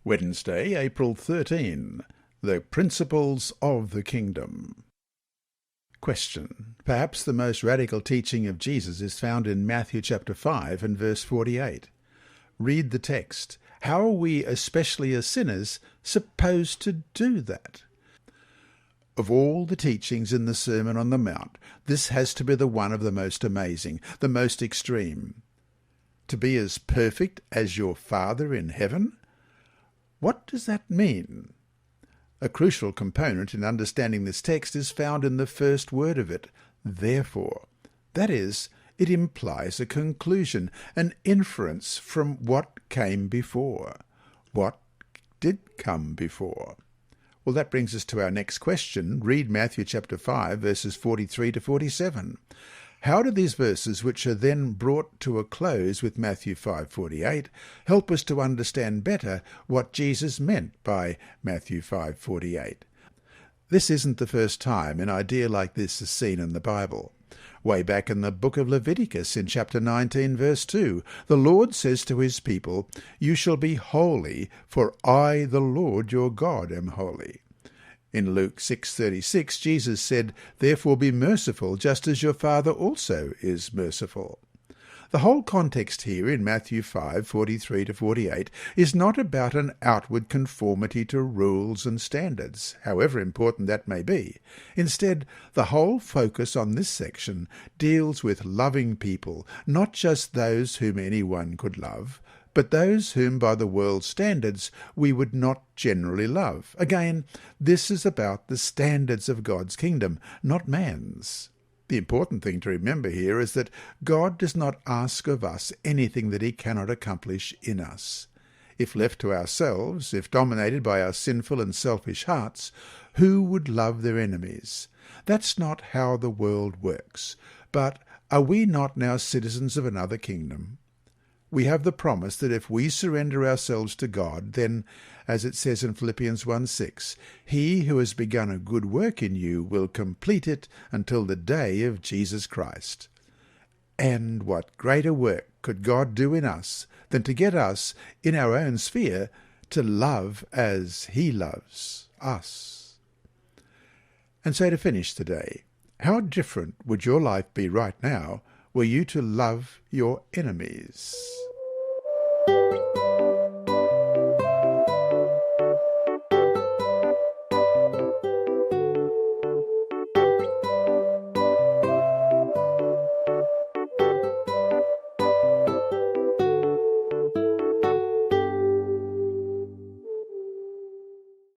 Wednesday, April 13. The Principles of the Kingdom. Question. Perhaps the most radical teaching of Jesus is found in Matthew chapter 5 and verse 48. Read the text. How are we, especially as sinners, supposed to do that? Of all the teachings in the Sermon on the Mount, this has to be the one of the most amazing, the most extreme. To be as perfect as your Father in heaven? What does that mean? A crucial component in understanding this text is found in the first word of it, therefore. That is, it implies a conclusion, an inference from what came before. What did come before? Well, that brings us to our next question. Read Matthew chapter 5, verses 43 to 47. How do these verses, which are then brought to a close with Matthew 5:48, help us to understand better what Jesus meant by Matthew 5:48? This isn't the first time an idea like this is seen in the Bible. Way back in the book of Leviticus, in chapter 19, verse 2, the Lord says to his people, "You shall be holy, for I, the Lord your God, am holy." In Luke 6:36, Jesus said, "Therefore be merciful, just as your Father also is merciful." The whole context here in Matthew 5:43 to 48 is not about an outward conformity to rules and standards, however important that may be. Instead, the whole focus on this section deals with loving people, not just those whom anyone could love, but those whom by the world's standards we would not generally love. Again, this is about the standards of God's kingdom, not man's. The important thing to remember here is that God does not ask of us anything that he cannot accomplish in us. If left to ourselves, if dominated by our sinful and selfish hearts, who would love their enemies? That's not how the world works. But are we not now citizens of another kingdom? We have the promise that if we surrender ourselves to God, then, as it says in Philippians 1:6, he who has begun a good work in you will complete it until the day of Jesus Christ. And what greater work could God do in us than to get us, in our own sphere, to love as he loves us? And so to finish today, how different would your life be right now were you to love your enemies?